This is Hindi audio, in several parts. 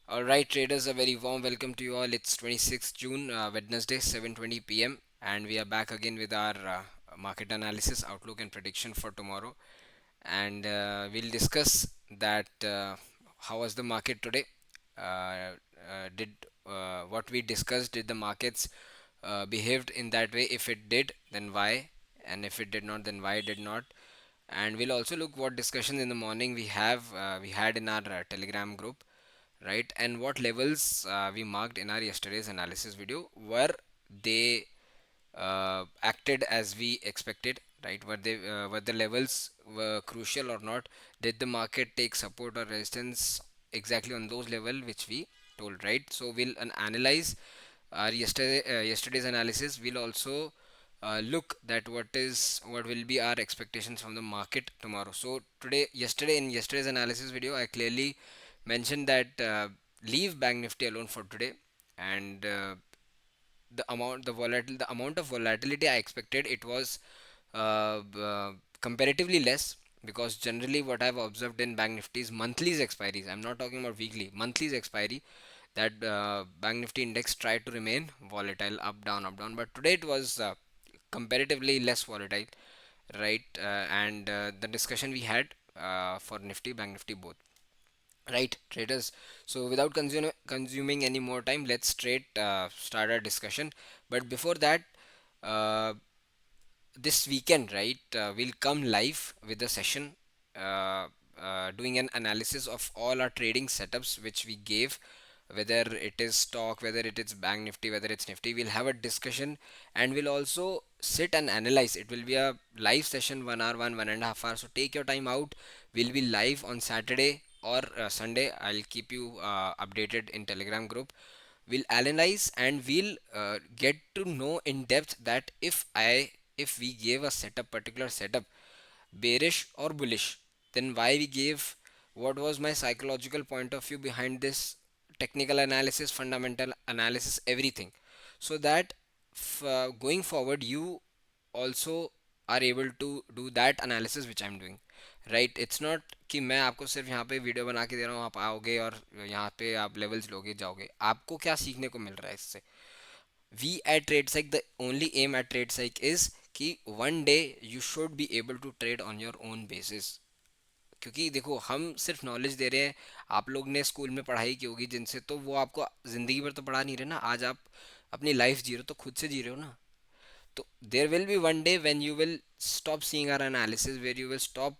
All right, traders, a very warm welcome to you all. It's 26th June, Wednesday, 7:20 p.m., and we are back again with our market analysis, outlook, and prediction for tomorrow. And we'll discuss that how was the market today? Did what we discussed, did the markets behaved in that way? If it did, then why? And if it did not, then why it did not? And we'll also look what discussions in the morning we had in our Telegram group, right? And what levels we marked in our yesterday's analysis video. Were they acted as we expected, right? Were the levels were crucial or not? Did the market take support or resistance exactly on those level which we told, right? So we'll analyze our yesterday's analysis. We'll also look that what will be our expectations from the market tomorrow. So yesterday in yesterday's analysis video, I clearly mentioned that leave Bank Nifty alone for today, and the amount of volatility I expected, it was comparatively less, because generally what I've observed in Bank Nifty is monthly's expiries. I'm not talking about weekly, monthly's expiry, that Bank Nifty index tried to remain volatile, up down, but today it was comparatively less volatile, right? And the discussion we had for Nifty, Bank Nifty both. Right, traders. So without consuming any more time, let's straight start our discussion. But before that, uh, this weekend, right, we'll come live with a session, uh, doing an analysis of all our trading setups which we gave, whether it is stock, whether it is Bank Nifty, whether it's Nifty. We'll have a discussion, and we'll also sit and analyze. It will be a live session, 1 hour, 1.5 hours. So take your time out. We'll be live on Saturday or Sunday. I'll keep you updated in Telegram group. We'll analyze and we'll get to know in depth that if we gave a setup, particular setup, bearish or bullish, then why we gave, what was my psychological point of view behind this, technical analysis, fundamental analysis, everything, so that going forward you also are able to do that analysis which I'm doing, right? It's not कि मैं आपको सिर्फ यहाँ पे वीडियो बना के दे रहा हूँ, आप आओगे और यहाँ पे आप लेवल्स लोगे जाओगे, आपको क्या सीखने को मिल रहा है इससे? We at TradeSec, the only aim at TradeSec is कि one day you should be able to trade on your own basis. क्योंकि देखो, हम सिर्फ नॉलेज दे रहे हैं, आप लोग ने स्कूल में पढ़ाई की होगी जिनसे, तो वो आपको ज़िंदगी भर तो पढ़ा नहीं रहे ना। आज आप अपनी लाइफ जी रहे हो तो खुद से जी रहे हो ना। तो there will be one day when you will stop seeing our analysis, where you will stop,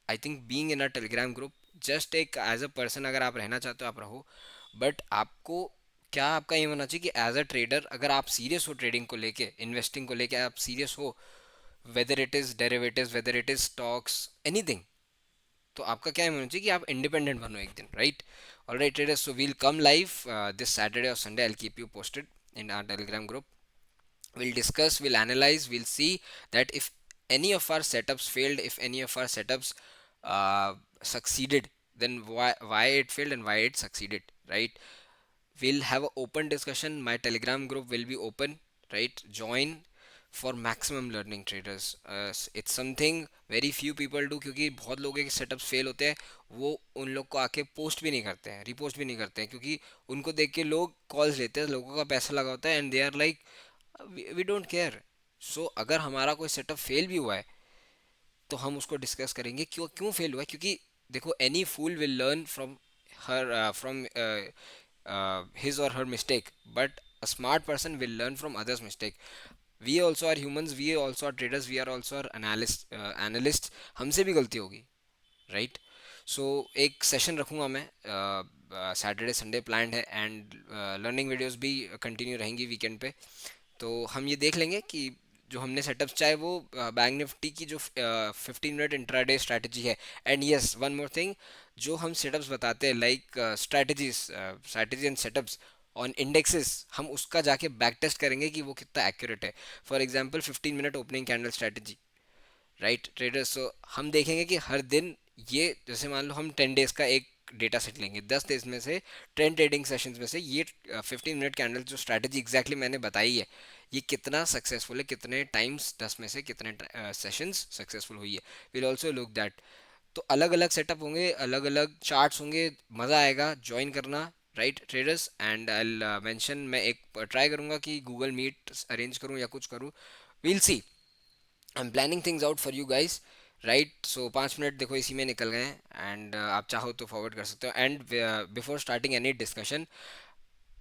I think, being in a Telegram group. Just एक एज अ पर्सन अगर आप रहना चाहते हो आप रहो, बट आपको क्या, आपका ये होना चाहिए कि एज अ ट्रेडर अगर आप सीरियस हो, ट्रेडिंग को लेके, इन्वेस्टिंग को लेके आप सीरियस हो, whether it is derivatives, whether it is stocks, anything, तो आपका क्या होना चाहिए कि आप इंडिपेंडेंट बनो एक दिन, right? All right traders, so we'll come live this Saturday और Sunday. I keep you posted in our telegram group. We'll discuss, we'll analyze, we'll see that if any of our setups failed, if any of our setups uh, succeeded, then why it failed and why it succeeded, right? We'll have an open discussion. My telegram group will be open, right? Join for maximum learning, traders. It's something very few people do, क्योंकि बहुत लोगों के सेटअप्स फेल होते हैं, वो उन लोग को आके पोस्ट भी नहीं करते हैं, रिपोस्ट भी नहीं करते हैं, क्योंकि उनको देख के लोग कॉल्स लेते हैं, लोगों का पैसा लगा होता है, and they are like we don't care. So अगर हमारा कोई सेटअप फेल भी हुआ है, तो हम उसको डिस्कस करेंगे क्यों क्यों फेल हुआ है, क्योंकि देखो, any fool will learn from her from his or her mistake, but a smart person will learn from others mistake. We also are humans, we also are traders, we are also are analysts, हमसे भी गलती होगी, राइट? सो एक सेशन रखूँगा मैं, सैटरडे संडे प्लान्ड है, एंड लर्निंग वीडियोस भी कंटिन्यू रहेंगी वीकेंड पे। तो हम ये देख लेंगे कि जो हमने सेटअप्स, चाहे वो बैंक निफ्टी की जो 15 मिनट इंट्राडे स्ट्रैटेजी है, and yes, one more thing, जो हम सेटअप्स बताते हैं, like strategy and setups on indexes, हम उसका जाके बैक टेस्ट करेंगे कि वो कितना एक्यूरेट है। For example 15 minute opening candle strategy, right traders? So हम देखेंगे कि हर दिन, ये जैसे मान लो हम 10 डेज का एक डेटा सेट लेंगे, 10 डेज में से 10 ट्रेडिंग सेशंस में से ये 15 मिनट कैंडल जो स्ट्रैटेजी एग्जैक्टली मैंने बताई है, ये कितना सक्सेसफुल है, कितने टाइम्स, 10 में से कितने सेशंस सक्सेसफुल हुई है। Will also look that. तो अलग अलग सेटअप होंगे, अलग अलग चार्ट्स होंगे, मज़ा आएगा, ज्वाइन करना, right traders, and I mention, मैं एक ट्राई करूंगा कि गूगल मीट अरेंज करूं या कुछ करूं, we'll see, I am planning things out for you guys, right. So 5 minute देखो इसी में निकल गए हैं, एंड आप चाहो तो फॉरवर्ड कर सकते हो। And before starting any discussion,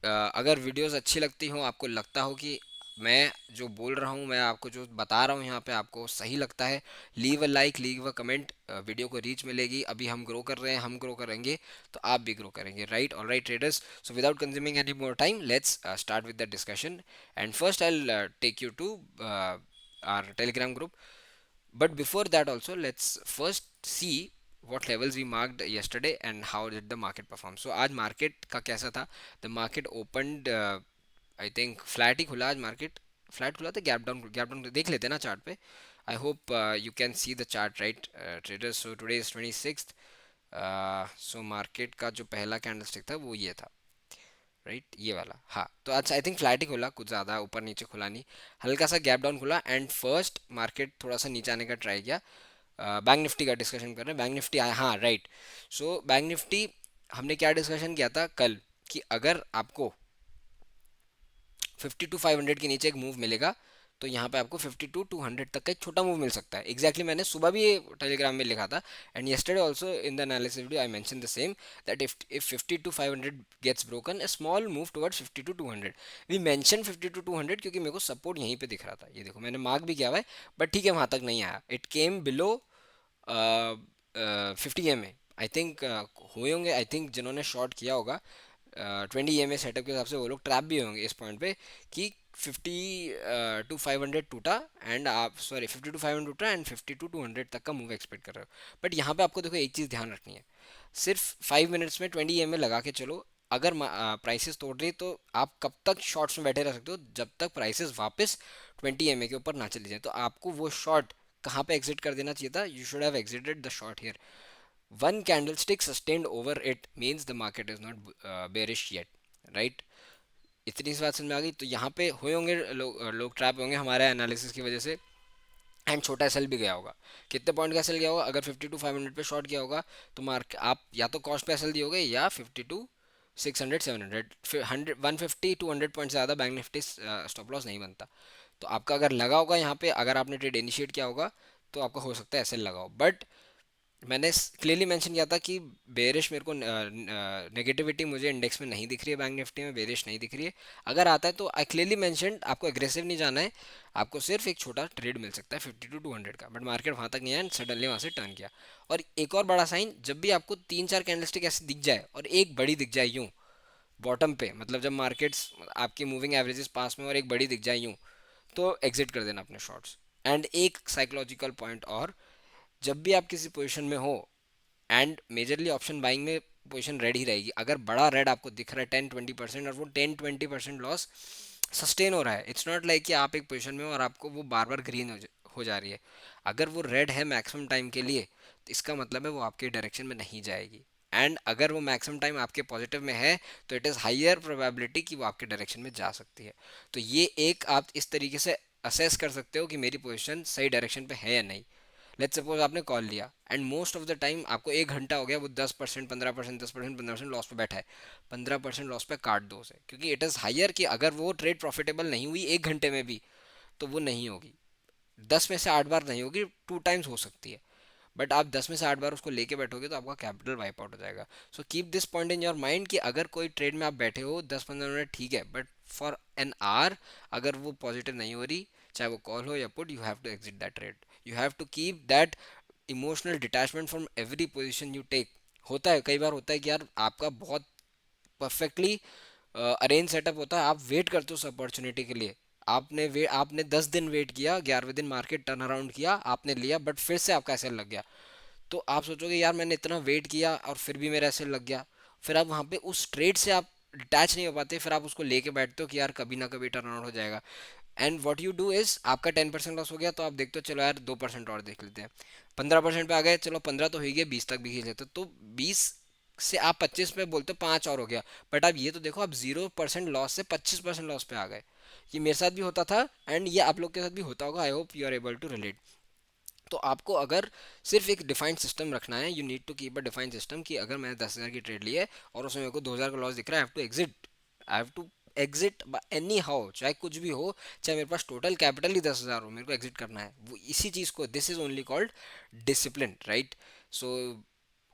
अगर वीडियोस अच्छी लगती हो, आपको लगता हो कि मैं जो बोल रहा हूँ, मैं आपको जो बता रहा हूँ यहाँ पे आपको सही लगता है, leave a like, leave a comment, video को रीच मिलेगी। अभी हम ग्रो कर रहे हैं, हम ग्रो करेंगे तो आप भी ग्रो करेंगे, right. All right traders, so without consuming any more time, let's start with the discussion. And first I take you to our telegram group, but before that also let's first see what levels we marked yesterday and how did the market perform. So आज market का कैसा था? The market opened I think flat ही खुला आज market, flat खुला था, gap down देख लेते हैं ना chart पे. I hope you can see the chart, right, traders. So today is 26th. So market का जो पहला candlestick था वो ये था, राइट, ये वाला। हाँ, तो अच्छा आई थिंक फ्लैट ही खुला, कुछ ज़्यादा ऊपर नीचे खुला नहीं, हल्का सा गैप डाउन खुला, एंड फर्स्ट मार्केट थोड़ा सा नीचे आने का ट्राई किया। बैंक निफ्टी का डिस्कशन कर रहे हैं, बैंक निफ्टी आया, हाँ राइट। सो बैंक निफ्टी, हमने क्या डिस्कशन किया था कल, कि अगर आपको 52 500 के नीचे एक मूव मिलेगा, तो यहाँ पे आपको 52 200 तक का एक छोटा मूव मिल सकता है। एग्जैक्टली मैंने सुबह भी ये टेलीग्राम में लिखा था, and yesterday also in the analysis video I mention the same, that if 52 500 gets broken, a small move towards 52 200, we mention 52 200 क्योंकि मेरे को सपोर्ट यहीं पे दिख रहा था, ये देखो मैंने मार्क भी किया हुआ है, बट ठीक है वहाँ तक नहीं आया, इट केम बिलो 50 में। आई थिंक हुए होंगे, आई थिंक जिन्होंने शॉर्ट किया होगा 20 सेटअप के हिसाब से, वो लोग ट्रैप भी होंगे इस पॉइंट पे कि 52 500 टूटा, एंड आप सॉरी 52 500 टूटा एंड 52 200 तक का मूव एक्सपेक्ट कर रहे हो। बट यहाँ पे आपको देखो एक चीज़ ध्यान रखनी है, सिर्फ 5 मिनट्स में 20 लगा के चलो, अगर प्राइसेस तोड़ रही तो आप कब तक शॉर्ट्स में बैठे रह सकते हो, जब तक प्राइसेस वापस 20 के ऊपर ना चली जाए। तो आपको वो शॉर्ट कहाँ पे एग्जिट कर देना चाहिए था, you should have exerted the short here. One candlestick sustained over it means the market is not bearish yet, right? इतनी सी बात समझ में आ गई। तो यहाँ पे हुए होंगे लोग ट्रैप होंगे हमारे एनालिसिस की वजह से, एंड छोटा एसएल भी गया होगा। कितने पॉइंट का एसएल गया होगा? अगर 52 500 पे शॉर्ट किया होगा तो मार्क आप या तो कॉस्ट पे एसएल दियोगे, या 52 600 700, 150 200 पॉइंट से ज़्यादा बैंक निफ्टी स्टॉप लॉस नहीं बनता। तो आपका अगर लगा होगा यहाँ पे, अगर आपने ट्रेड इनिशिएट किया होगा, तो आपका हो सकता है एसएल लगा हो। बट मैंने क्लियरली मेंशन किया था कि बेरिश मेरे को, नेगेटिविटी मुझे इंडेक्स में नहीं दिख रही है, बैंक निफ्टी में बेरिश नहीं दिख रही है। अगर आता है तो आई क्लियरली मेंशन, आपको एग्रेसिव नहीं जाना है, आपको सिर्फ एक छोटा ट्रेड मिल सकता है 52 200 का। बट मार्केट वहाँ तक नहीं आया, एंड सडनली वहाँ से टर्न किया। और एक और बड़ा साइन, जब भी आपको 3 4 कैंडलस्टिक ऐसे दिख जाए और एक बड़ी दिख जाए यूँ बॉटम पे, मतलब जब मार्केट्स आपकी मूविंग एवरेजेस पास में और एक बड़ी दिख जाए यूँ, तो एग्जिट कर देना अपने शॉर्ट्स। एंड एक साइकोलॉजिकल पॉइंट और, जब भी आप किसी पोजीशन में हो, एंड मेजरली ऑप्शन बाइंग में पोजीशन रेड ही रहेगी, अगर बड़ा रेड आपको दिख रहा है 10 20% और वो 10 20% लॉस सस्टेन हो रहा है, इट्स नॉट लाइक कि आप एक पोजीशन में हो और आपको वो बार बार ग्रीन हो जा रही है। अगर वो रेड है मैक्सिमम टाइम के लिए, तो इसका मतलब है वो आपके डायरेक्शन में नहीं जाएगी। एंड अगर वो मैक्सिमम टाइम आपके पॉजिटिव में है, तो इट इज़ हाइयर प्रोबेबिलिटी कि वो आपके डायरेक्शन में जा सकती है। तो ये एक आप इस तरीके से असेस कर सकते हो कि मेरी पोजीशन सही डायरेक्शन पे है या नहीं। लेट्स सपोज आपने कॉल लिया, and most of the time आपको 1 घंटा हो गया, वो 10% 15% 10% 15% लॉस पे बैठा है, 15% लॉस पे काट दो उसे, क्योंकि इट इज़ हायर कि अगर वो ट्रेड प्रॉफिटेबल नहीं हुई 1 घंटे में भी, तो वो नहीं होगी। 10 में से 8 बार नहीं होगी, 2 टाइम्स हो सकती है। बट आप 10 में से 8 बार उसको लेके बैठोगे तो आपका कैपिटल वाइप आउट हो जाएगा। So keep this point in your mind कि अगर कोई ट्रेड में आप बैठे हो 10 15 मिनट ठीक है, बट फॉर एन आवर अगर वो पॉजिटिव नहीं हो रही, चाहे वो कॉल हो या put, you have to exit that trade. You have to keep that emotional detachment from every position you take. होता है, कई बार होता है कि यार आपका बहुत परफेक्टली अरेंज सेटअप होता है, आप वेट करते हो उस अपॉर्चुनिटी के लिए, आपने 10 दिन वेट किया, 11वें दिन मार्केट टर्न अराउंड किया, आपने लिया, बट फिर से आपका ऐसे लग गया। तो आप सोचोगे यार मैंने इतना वेट किया और फिर भी मेरा ऐसे लग गया। फिर आप वहाँ पे उस ट्रेड से आप डिटैच नहीं हो पाते, फिर आप उसको लेके बैठते हो कि यार कभी ना कभी टर्न अराउंड हो जाएगा। And what you do is, आपका 10% लॉस हो गया, तो आप देखते हो चलो यार 2% और देख लेते हैं, 15% पे आ गए, चलो 15 तो हो ही गया, 20 तक भी खींच लेते हो, तो 20 से आप 25 पे बोलते हो 5 और हो गया। बट आप ये तो देखो, आप 0% लॉस से 25% लॉस पे आ गए। ये मेरे साथ भी होता था, एंड ये आप लोग के साथ भी होता होगा, I hope you are able to relate. तो आपको अगर सिर्फ एक डिफाइंड सिस्टम रखना है, you need to keep a defined system कि अगर मैंने 10,000 की ट्रेड ली है और उसमें मेरे को 2,000 का लॉस दिख रहा है, I have to exit anyhow, चाहे कुछ भी हो, चाहे मेरे पास टोटल कैपिटल ही 10,000 हो, मेरे को एग्जिट करना है। वो इसी चीज़ को, this is only called discipline, right. So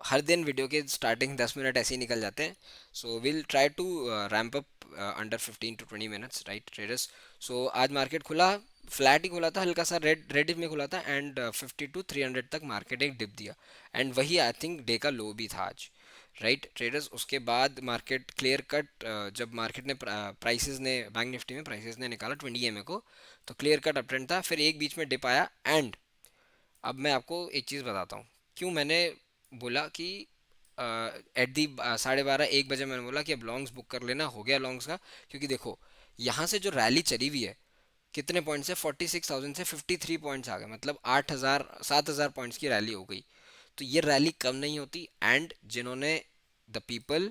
हर दिन वीडियो के स्टार्टिंग 10 मिनट ऐसे ही निकल जाते हैं। So will try to ramp up under 15 to 20 minutes, right traders. So आज मार्केट खुला, फ्लैट ही खुला था, हल्का सा रेड में खुला था, एंड 50 to 300 तक मार्केट एक डिप दिया, एंड वही आई थिंक डे का लो भी था आज, राइट ट्रेडर्स। उसके बाद मार्केट क्लियर कट, जब मार्केट ने प्राइसेस ने, बैंक निफ्टी में प्राइसेस ने निकाला 20 EMA को, तो क्लियर कट अप ट्रेंड था, फिर एक बीच में डिप आया। एंड अब मैं आपको एक चीज़ बताता हूँ क्यों मैंने बोला कि एट दी 12:30 1 बजे मैंने बोला कि अब लॉन्ग्स बुक कर लेना, हो गया लॉन्ग्स का। क्योंकि देखो, यहाँ से जो रैली चली हुई है, कितने पॉइंट्स है, 46,000 से 53 पॉइंट्स आ गए, मतलब 8,000 7,000 पॉइंट्स की रैली हो गई। तो ये रैली कम नहीं होती। एंड जिन्होंने, the people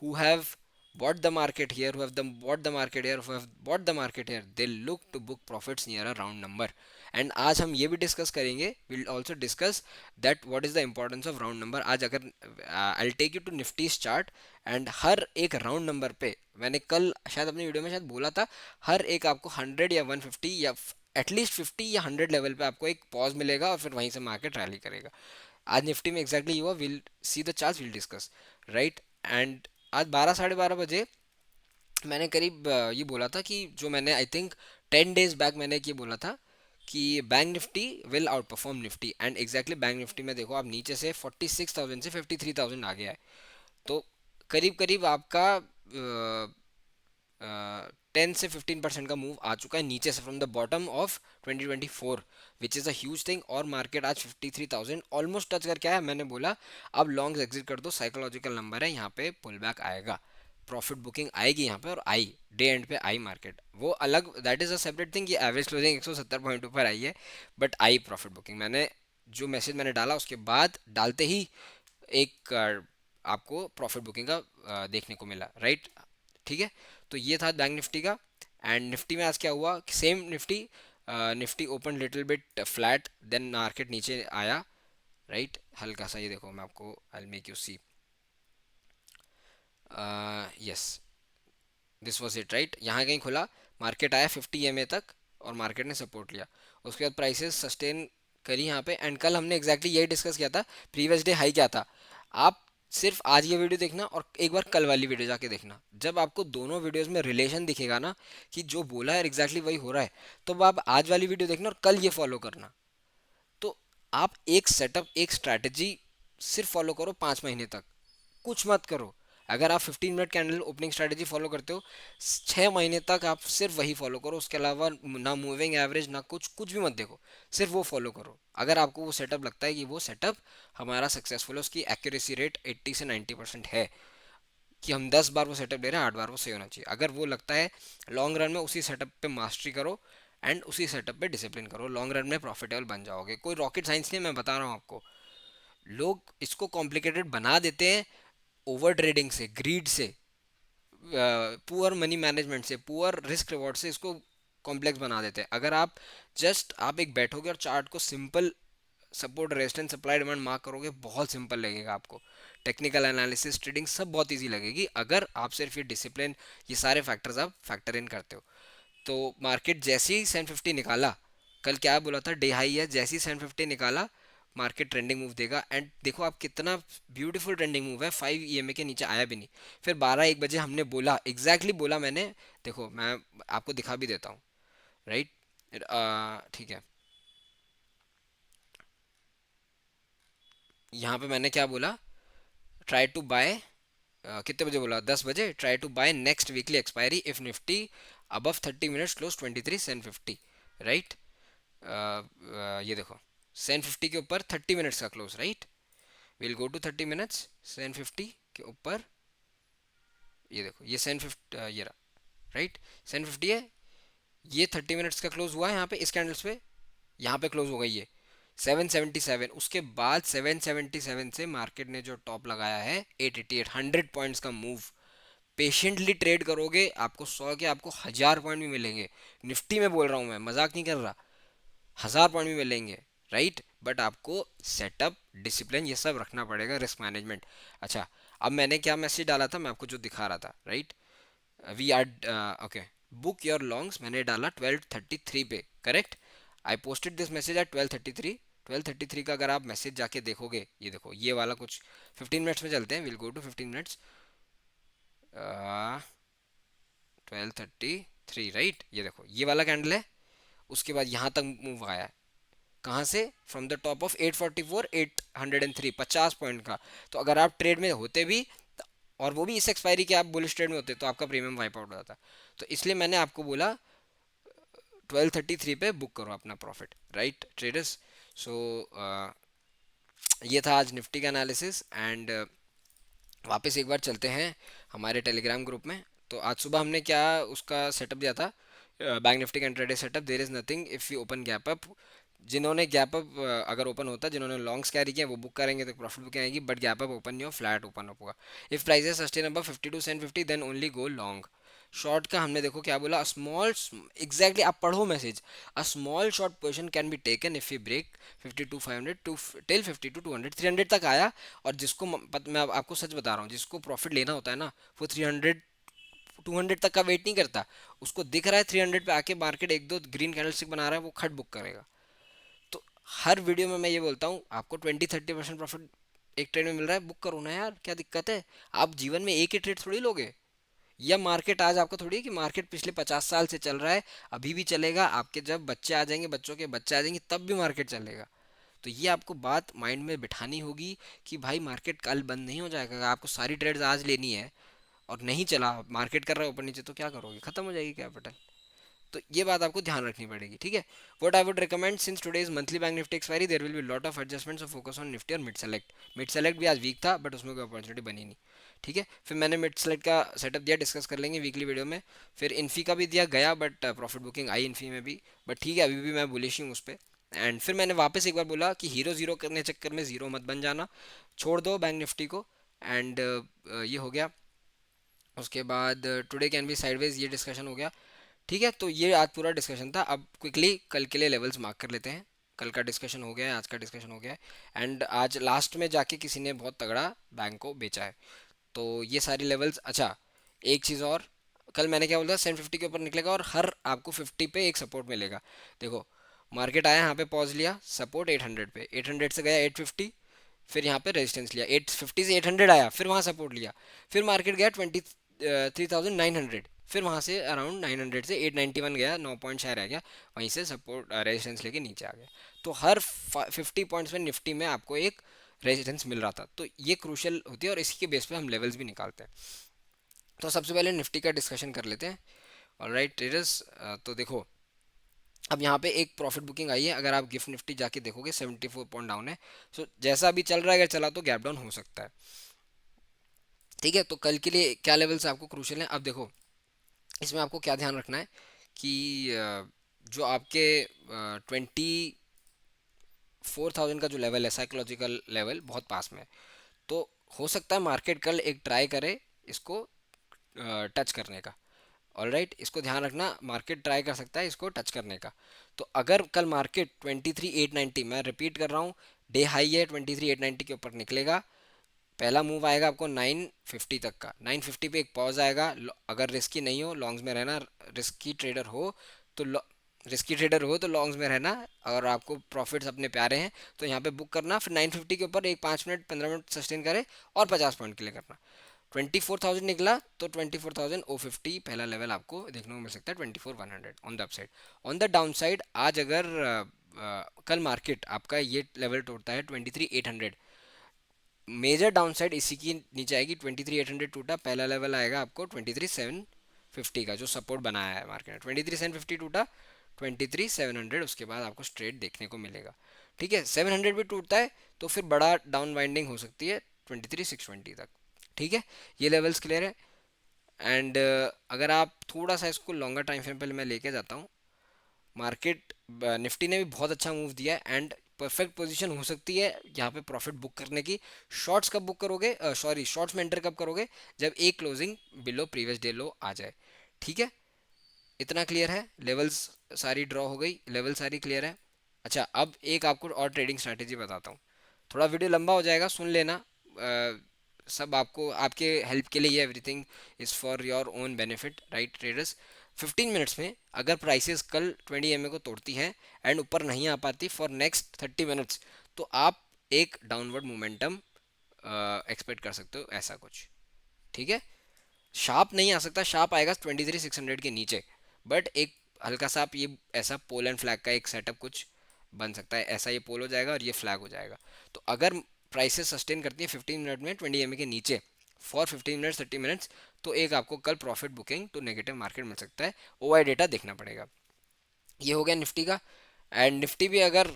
who have bought the market here, who have bought the market here, who have bought the market here, they look to book profits near a round number. And आज हम ये भी डिस्कस करेंगे, we'll also discuss that what is the importance of round number। आज अगर I'll take you to Nifty's chart, and हर एक राउंड नंबर पे, मैंने कल शायद अपनी वीडियो में शायद बोला था, हर एक आपको 100 या 150 या एटलीस्ट 50 या 100 लेवल पे आपको एक पॉज मिलेगा, और फिर वहीं से मार्केट रैली करेगा। आज निफ्टी में एग्जैक्टली हुआ, will see the chart, will discuss, right. And आज 12 साढ़े 12 बजे मैंने करीब ये बोला था कि जो मैंने आई थिंक 10 days बैक मैंने ये बोला था कि bank Nifty will out perform Nifty, and exactly bank Nifty में देखो आप नीचे से 46,000 से 53,000 आ गया है। तो करीब करीब आपका 10 से 15% का मूव आ चुका है नीचे से, from the bottom of 2024, which is a huge thing. और मार्केट आज 53,000 ऑलमोस्ट टच करके आया। मैंने बोला अब लॉन्ग्स एग्जिट कर दो, साइकोलॉजिकल नंबर है, यहाँ पे पुल बैक आएगा, प्रॉफिट बुकिंग आएगी यहाँ पे, और आई डे एंड पे आई मार्केट, वो अलग, that is a separate thing कि एवरेज क्लोजिंग 170 पॉइंट ऊपर आई है, बट आई प्रॉफिट बुकिंग। मैंने जो मैसेज मैंने डाला उसके बाद डालते ही एक आपको प्रॉफिट बुकिंग का देखने को मिला, राइट। ठीक है, तो ये था बैंक निफ्टी का। एंड निफ्टी में आज क्या हुआ, same Nifty, Nifty open little bit flat, then market नीचे आया, राइट हल्का सा, ये देखो मैं आपको I make you see, yes this was it, right. यहाँ कहीं खुला, मार्केट आया 50 EMA तक, और मार्केट ने सपोर्ट लिया। उसके बाद प्राइसेस सस्टेन करी यहाँ पे। एंड कल हमने एग्जैक्टली यही डिस्कस किया था, प्रीवियस डे हाई क्या था। आप सिर्फ आज ये वीडियो देखना और एक बार कल वाली वीडियो जाके देखना, जब आपको दोनों वीडियोस में रिलेशन दिखेगा ना, कि जो बोला है एग्जैक्टली वही हो रहा है, तो अब आप आज वाली वीडियो देखना और कल ये फॉलो करना। तो आप एक सेटअप, एक स्ट्रैटेजी सिर्फ फॉलो करो 5 महीने तक, कुछ मत करो। अगर आप 15 minute candle opening strategy follow करते हो, 6 महीने तक आप सिर्फ वही फॉलो करो, उसके अलावा ना मूविंग एवरेज ना कुछ, कुछ भी मत देखो, सिर्फ वो फॉलो करो। अगर आपको वो सेटअप लगता है कि वो सेटअप हमारा सक्सेसफुल है, उसकी एक्यूरेसी रेट 80 से 90% है, कि हम 10 बार वो सेटअप ले रहे हैं, 8 बार वो सही होना चाहिए, अगर वो लगता है, लॉन्ग रन में उसी सेटअप पे मास्टरी करो, एंड उसी सेटअप पे डिसिप्लिन करो, लॉन्ग रन में प्रॉफिटेबल बन जाओगे। कोई रॉकेट साइंस नहीं है, मैं बता रहा हूँ आपको। लोग इसको कॉम्प्लिकेटेड बना देते हैं, ओवर ट्रेडिंग से, ग्रीड से, पुअर मनी मैनेजमेंट से, पुअर रिस्क रिवॉर्ड से इसको कॉम्प्लेक्स बना देते हैं। अगर आप जस्ट आप एक बैठोगे और चार्ट को simple, support resistance supply demand mark करोगे, बहुत सिंपल लगेगा आपको। टेक्निकल एनालिसिस ट्रेडिंग सब बहुत इजी लगेगी, अगर आप सिर्फ ये डिसिप्लिन, ये सारे फैक्टर्स आप फैक्टर इन करते हो। तो मार्केट जैसे ही 750 निकाला, कल क्या बोला था, डे हाई है, जैसे ही 750 निकाला मार्केट ट्रेंडिंग मूव देगा। एंड देखो आप, कितना ब्यूटीफुल ट्रेंडिंग मूव है, 5 EMA के नीचे आया भी नहीं। फिर 12 1 बजे हमने बोला, एग्जैक्टली बोला मैंने, देखो मैं आपको दिखा भी देता हूँ, राइट। ठीक है, यहाँ पे मैंने क्या बोला, ट्राई टू बाय, कितने बजे बोला, 10 बजे, try to buy next weekly expiry if Nifty above 30 minutes close 23 750, right. ये देखो, 750 के ऊपर 30 मिनट्स का close, right. Will go to 30 minutes, 750 के ऊपर, ये देखो ये 750, ये रहा, राइट। 750 है, ये 30 मिनट्स का क्लोज हुआ है यहाँ पे, इस कैंडल्स पे, यहाँ पे क्लोज हो गई है 777। उसके बाद 777 से मार्केट ने जो टॉप लगाया है 888, 100 पॉइंट्स का मूव। पेशेंटली ट्रेड करोगे, आपको 100 के आपको 1000 पॉइंट भी मिलेंगे। निफ्टी में बोल रहा हूँ मैं, मजाक नहीं कर रहा, 1000 पॉइंट भी मिलेंगे, राइट, बट आपको सेटअप, डिसिप्लिन, ये सब रखना पड़ेगा, रिस्क मैनेजमेंट। अच्छा, अब मैंने क्या मैसेज डाला था, मैं आपको जो दिखा रहा था, right, we are okay, book your longs मैंने डाला 12:33 पे, करेक्ट। I posted this message at 12:33। 12:33 का अगर आप मैसेज जाके देखोगे, ये देखो ये वाला कुछ 15 मिनट्स में चलते हैं, will go to 15 minutes. 12:33, right, ये देखो ये वाला कैंडल है, उसके बाद यहाँ तक मूव आया है, कहाँ से, from the top of 844, 803, 50 point का। तो अगर आप ट्रेड में होते भी, और वो भी इस एक्सपायरी के आप बुलिश ट्रेड में होते, तो आपका प्रीमियम वाइप आउट हो जाता। तो इसलिए मैंने आपको बोला 12:33 पे बुक करो अपना प्रॉफिट, राइट ट्रेडर्स। सो ये था आज निफ्टी का एनालिसिस। एंड वापस एक बार चलते हैं हमारे टेलीग्राम ग्रुप में। तो आज सुबह हमने क्या उसका सेटअप दिया था, बैंक निफ्टी का intraday setup, there is nothing if you open gap up. जिन्होंने गैप अप अगर ओपन होता, जिन्होंने लॉन्ग्स कैरी किया वो बुक करेंगे तो प्रॉफिट बुकिंग आएगी, बट गैप अप ओपन नहीं हो, फ्लैट ओपन अप होगा। If price sustain above 52 then only go long. Short का हमने देखो क्या बोला, स्मॉल, एग्जैक्टली आप पढ़ो message, a small short position can be taken if you break 52,500 to till 52,200, 300 तक आया। और जिसको मैं आपको सच बता रहा हूँ, जिसको प्रॉफिट लेना होता है ना, वो 300 200 तक का वेट नहीं करता। उसको दिख रहा है 300 पे आके मार्केट एक दो ग्रीन कैंडलस्टिक बना रहा है, वो खट बुक करेगा। तो हर वीडियो में मैं ये बोलता हूँ, आपको 20-30% प्रॉफिट एक ट्रेड में मिल रहा है, बुक करो ना यार, क्या दिक्कत है। आप जीवन में एक ही ट्रेड थोड़ी लोगे, या मार्केट आज आपका थोड़ी है कि मार्केट पिछले 50 साल से चल रहा है, अभी भी चलेगा, आपके जब बच्चे आ जाएंगे, बच्चों के बच्चे आ जाएंगे, तब भी मार्केट चलेगा। तो ये आपको बात माइंड में बिठानी होगी कि भाई मार्केट कल बंद नहीं हो जाएगा। अगर आपको सारी ट्रेड्स आज लेनी है और नहीं चला, मार्केट कर रहा है ऊपर नीचे, तो क्या करोगे, खत्म हो जाएगी कैपिटल। तो ये बात आपको ध्यान रखनी पड़ेगी, ठीक है। What I would recommend, since today is monthly Bank Nifty expiry, there will be lot of adjustments, focus on Nifty और मिड सेलेक्ट। मिड सेलेक्ट भी आज वीक था, बट उसमें कोई अपॉर्चुनिटी बनी नहीं, ठीक है। फिर मैंने मिड सेलेक्ट का सेटअप दिया, डिस्कस कर लेंगे वीकली वीडियो में। फिर इन्फी का भी दिया गया, but profit booking I Infy में भी, बट ठीक है, अभी भी मैं बुलिश हूँ उस पर। एंड फिर मैंने वापस एक बार बोला कि हीरो जीरो करने चक्कर में जीरो मत बन जाना, छोड़ दो बैंक निफ्टी को। एंड ये हो गया। उसके बाद टुडे कैन बी साइडवेज, ये डिस्कशन हो गया, ठीक है। तो ये आज पूरा डिस्कशन था। अब क्विकली कल के लिए लेवल्स मार्क कर लेते हैं। कल का डिस्कशन हो गया है, आज का डिस्कशन हो गया है, एंड आज लास्ट में जाके किसी ने बहुत तगड़ा बैंक को बेचा है। तो ये सारी लेवल्स। अच्छा, एक चीज़ और, कल मैंने क्या बोला था, 750 के ऊपर निकलेगा और हर आपको 50 पे एक सपोर्ट मिलेगा। देखो, मार्केट आया यहाँ पे, पॉज लिया, सपोर्ट 800 पे, 800 से गया 850, फिर यहाँ पे रेजिस्टेंस लिया, 850 से 800 आया, फिर वहाँ सपोर्ट लिया, फिर मार्केट गया 23,900, फिर वहाँ से अराउंड 900 से 891 गया, 9 पॉइंट शायद रह गया, वहीं से सपोर्ट रेजिस्टेंस लेके नीचे आ गया। तो हर 50 पॉइंट्स में निफ्टी में आपको एक रेजिस्टेंस मिल रहा था। तो ये क्रूशियल होती है और इसी के बेस पे हम लेवल्स भी निकालते हैं। तो सबसे पहले निफ्टी का डिस्कशन कर लेते हैं। ऑलराइट ट्रेडर्स, तो देखो अब यहाँ पे एक प्रॉफिट बुकिंग आई है। अगर आप गिफ्ट निफ्टी जाके देखोगे 74 पॉइंट डाउन है। सो जैसा अभी चल रहा है, अगर चला तो गैप डाउन हो सकता है, ठीक है। तो कल के लिए क्या लेवल्स आपको क्रूशियल हैं, अब देखो इसमें आपको क्या ध्यान रखना है कि जो आपके 24,000 का जो लेवल है, साइकोलॉजिकल लेवल बहुत पास में है। तो हो सकता है मार्केट कल एक ट्राई करे इसको टच करने का। ऑलराइट, इसको ध्यान रखना, मार्केट ट्राई कर सकता है इसको टच करने का। तो अगर कल मार्केट 23,890, मैं रिपीट कर रहा हूँ, डे हाई है 23,890 के ऊपर निकलेगा, पहला मूव आएगा आपको 950 तक का, 950 पे एक पॉज आएगा। अगर रिस्की नहीं हो, लॉन्ग्स में रहना, रिस्की ट्रेडर हो तो रिस्की ट्रेडर हो तो लॉन्ग्स में रहना, और आपको प्रॉफिट्स अपने प्यारे हैं तो यहाँ पे बुक करना। फिर 950 के ऊपर एक 5 मिनट 15 मिनट सस्टेन करे और 50 पॉइंट के लिए करना। 24,000 निकला तो 24,050 पहला लेवल आपको देखने को मिल सकता है, 24,100 on the upside. On the down side आज अगर कल मार्केट आपका ये लेवल तोड़ता है 23,800, मेजर डाउन साइड इसी की नीचे आएगी। 23,800 टूटा, पहला लेवल आएगा आपको 23,750 का, जो सपोर्ट बनाया है मार्केट ने। 23,750 टूटा, 23,700 उसके बाद आपको स्ट्रेट देखने को मिलेगा, ठीक है। 700 भी टूटता है तो फिर बड़ा डाउन वाइंडिंग हो सकती है 23,620 तक, ठीक है। ये लेवल्स क्लियर है। एंड अगर आप थोड़ा सा इसको लॉन्गर टाइम फ्रेम पहले मैं लेके जाता हूँ, मार्केट निफ्टी ने भी बहुत अच्छा मूव दिया है, एंड परफेक्ट पोजीशन हो सकती है यहाँ पे प्रॉफिट बुक करने की। शॉर्ट्स कब बुक करोगे, सॉरी शॉर्ट्स में एंटर कब करोगे, जब एक closing below previous day low आ जाए, ठीक है। इतना क्लियर है, लेवल्स सारी ड्रॉ हो गई, लेवल सारी क्लियर है। अच्छा, अब एक आपको और ट्रेडिंग स्ट्रैटेजी बताता हूँ। थोड़ा वीडियो लंबा हो जाएगा, सुन लेना। सब आपको आपके हेल्प के लिए, everything is for your own benefit, right traders. 15 minutes में अगर प्राइसेस कल 20 MA को तोड़ती हैं एंड ऊपर नहीं आ पाती फॉर नेक्स्ट 30 मिनट्स, तो आप एक डाउनवर्ड मोमेंटम एक्सपेक्ट कर सकते हो, ऐसा कुछ। ठीक है, शार्प नहीं आ सकता, शार्प आएगा 23,600 के नीचे, बट एक हल्का सा आप ये ऐसा पोल एंड फ्लैग का एक सेटअप कुछ बन सकता है, ऐसा ये पोल हो जाएगा और ये फ्लैग हो जाएगा। तो अगर प्राइसेस सस्टेन करती है 15 मिनट में 20 MA के नीचे फॉर 15 मिनट्स 30 मिनट्स, तो एक आपको कल profit booking to negative market मिल सकता है। ओआई डेटा देखना पड़ेगा। ये हो गया निफ्टी का। एंड निफ्टी भी अगर,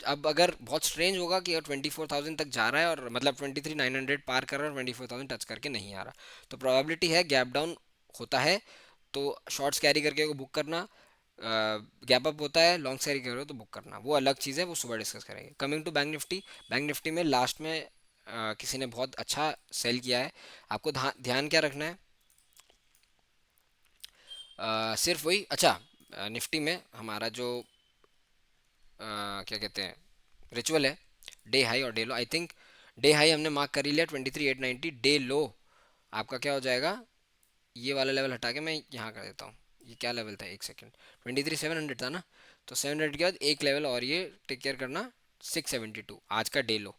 अब अगर बहुत स्ट्रेंज होगा कि 24,000 तक जा रहा है और मतलब 23,900 पार कर रहा है और 24,000 टच करके नहीं आ रहा, तो प्रोबेबिलिटी है गैप डाउन होता है तो शॉर्ट्स कैरी करके वो बुक करना, गैप अप होता है लॉन्ग कैरी करो तो बुक करना, वो अलग चीज़ है, वो सुबह डिस्कस करेंगे। Coming to bank Nifty, bank Nifty में लास्ट में किसी ने बहुत अच्छा सेल किया है। आपको ध्यान क्या रखना है, सिर्फ वही। अच्छा, निफ्टी में हमारा जो क्या कहते हैं रिचुअल है, डे हाई और day low. I think day high हमने मार्क कर ही लिया 23,890। डे लो आपका क्या हो जाएगा, ये वाला लेवल हटा के मैं यहाँ कर देता हूँ। ये क्या लेवल था, एक सेकेंड, 23,700 था ना, तो 700 के बाद एक लेवल और ये टेक केयर करना, 672 आज का डे लो।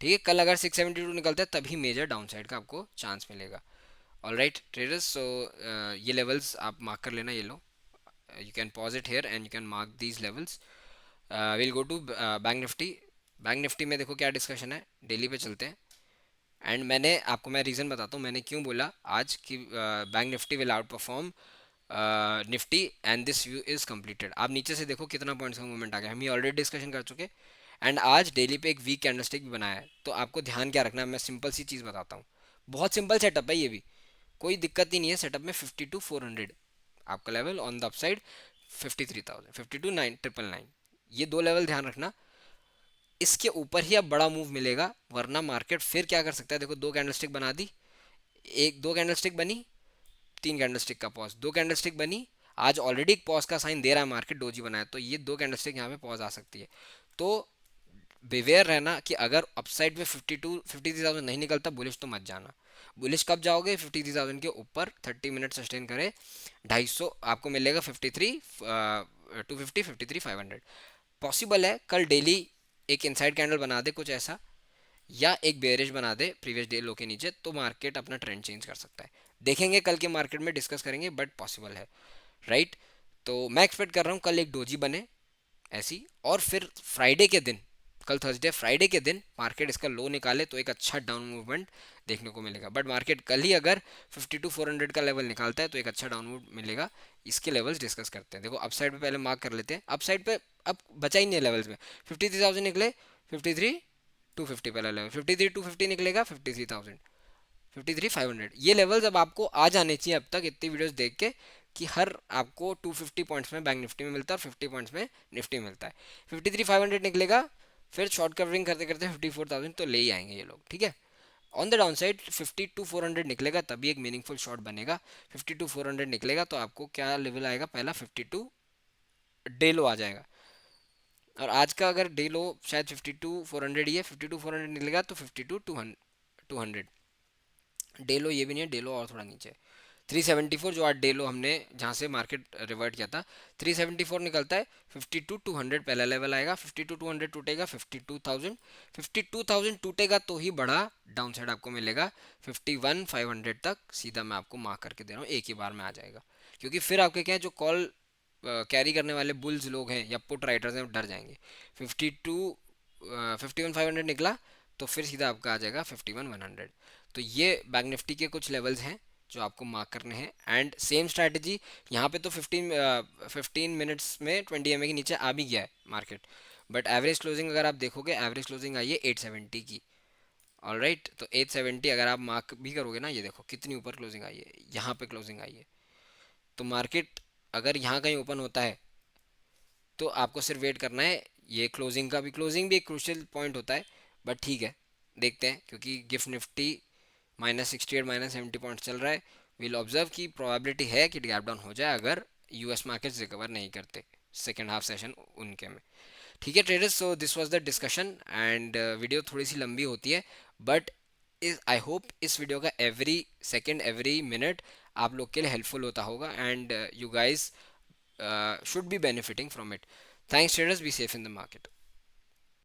ठीक है, कल अगर 672 निकलता है तभी मेजर डाउन साइड का आपको चांस मिलेगा। ऑल राइट ट्रेडर्स, सो ये लेवल्स आप मार्क कर लेना, ये लो। You can pause it here and you can mark these levels. Will go to bank Nifty. Bank Nifty में देखो क्या डिस्कशन है, डेली पे चलते हैं। एंड मैंने आपको, मैं रीज़न बताता हूँ मैंने क्यों बोला आज कि bank Nifty will out perform Nifty and this view is completed. आप नीचे से देखो कितना पॉइंट्स का मूवमेंट आ गया, हम ये ऑलरेडी डिस्कशन कर चुके। एंड आज डेली पे एक वीक कैंडलस्टिक भी बनाया है, तो आपको ध्यान क्या रखना है, मैं सिंपल सी चीज़ बताता हूँ। बहुत सिंपल सेटअप है ये भी, कोई दिक्कत ही नहीं है सेटअप में। 52,400 आपका लेवल ऑन द अपसाइड, 53,000, 52,999, ये दो लेवल ध्यान रखना। इसके ऊपर ही अब बड़ा मूव मिलेगा, वरना मार्केट फिर क्या कर सकता है, देखो दो कैंडलस्टिक बना दी, एक दो कैंडलस्टिक बनी, तीन कैंडलस्टिक का पॉज, दो कैंडलस्टिक बनी, आज ऑलरेडी एक पॉज का साइन दे रहा है मार्केट, डोजी बनाया, तो ये दो कैंडलस्टिक यहाँ पे पॉज आ सकती है। तो बिवेयर रहना कि अगर अपसाइड में 53,000 नहीं निकलता बुलिश, तो मत जाना। बुलिश कब जाओगे, 53,000 के ऊपर 30 मिनट सस्टेन करे 250 आपको मिलेगा, 53 250, 53,500 पॉसिबल है। कल डेली एक इनसाइड कैंडल बना दे कुछ ऐसा, या एक बेयरिश बना दे प्रीवियस डे लो के नीचे, तो मार्केट अपना ट्रेंड चेंज कर सकता है। देखेंगे कल के मार्केट में, डिस्कस करेंगे, बट पॉसिबल है, राइट। तो मैं एक्सपेक्ट कर रहा हूँ कल एक डोजी बने ऐसी, और फिर फ्राइडे के दिन, कल थर्सडे, फ्राइडे के दिन मार्केट इसका लो निकाले तो एक अच्छा डाउन मूवमेंट देखने को मिलेगा। बट मार्केट कल ही अगर 52,400 का लेवल निकालता है तो एक अच्छा डाउन मूव मिलेगा। इसके लेवल्स डिस्कस करते हैं। देखो अपसाइड पे पहले मार्क कर लेते हैं, अपसाइड पे अब बचा ही नहीं है लेवल्स में। 53,000 निकले, 53,250 पहला लेवल, 53,250 निकलेगा, 53,000, 53,500, ये लेवल्स अब आपको आ जाने चाहिए अब तक इतनी वीडियोस देख के, कि हर आपको 250 पॉइंट्स में बैंक निफ्टी में मिलता है और 50 पॉइंट्स में निफ्टी में मिलता है। 53,500 निकलेगा, फिर शॉर्ट कवरिंग करते करते 54,000 तो ले ही आएंगे ये लोग, ठीक है। ऑन द डाउन साइड 52,400 निकलेगा तभी एक मीनिंगफुल शॉट बनेगा। 52,400 निकलेगा तो आपको क्या लेवल आएगा, पहला 52 डे लो आ जाएगा। और आज का अगर डे लो शायद 52,400 ही है, 52,400 निकलेगा तो 52,200। डे लो ये भी नहीं है, डे लो और थोड़ा नीचे 374, जो आज डे लो हमने जहाँ से मार्केट रिवर्ट किया था, 374 निकलता है। 52,200 पहला लेवल आएगा, 52,200 टूटेगा, 52,000, 52,000 टूटेगा तो ही बड़ा डाउन साइड आपको मिलेगा। 51,500 तक सीधा मैं आपको मार्क करके दे रहा हूँ, एक ही बार में आ जाएगा। क्योंकि फिर आपके क्या है, जो कॉल कैरी करने वाले बुल्स लोग हैं या पुट राइटर्स हैं, वो डर जाएंगे। 51,500 निकला तो फिर सीधा आपका आ जाएगा 51,100। तो ये बैंक निफ्टी के कुछ लेवल्स हैं जो आपको मार्क करने हैं। एंड सेम स्ट्रैटेजी यहाँ पे तो 15 मिनट्स में 20 MA के नीचे आ भी गया है मार्केट, बट एवरेज क्लोजिंग अगर आप देखोगे, एवरेज क्लोजिंग आई है 870 की। ऑल राइट, तो 870 अगर आप मार्क भी करोगे ना, ये देखो कितनी ऊपर क्लोजिंग आई है, यहाँ पे क्लोजिंग आई है। तो मार्केट अगर यहाँ कहीं ओपन होता है तो आपको सिर्फ वेट करना है। ये क्लोजिंग का भी, क्लोजिंग भी एक क्रूशियल पॉइंट होता है, बट ठीक है देखते हैं, क्योंकि गिफ्ट निफ्टी -68 -70 पॉइंट चल रहा है। विल ऑब्जर्व की प्रोबेबिलिटी है कि गैप डाउन हो जाए अगर यूएस मार्केट्स रिकवर नहीं करते सेकेंड हाफ सेशन उनके में। ठीक है traders, so this was the discussion and video थोड़ी सी लंबी होती है, बट इस आई होप इस वीडियो का एवरी सेकेंड एवरी मिनट आप लोग के लिए हेल्पफुल होता होगा and you guys should be benefiting from it. Thanks traders, be safe in the market.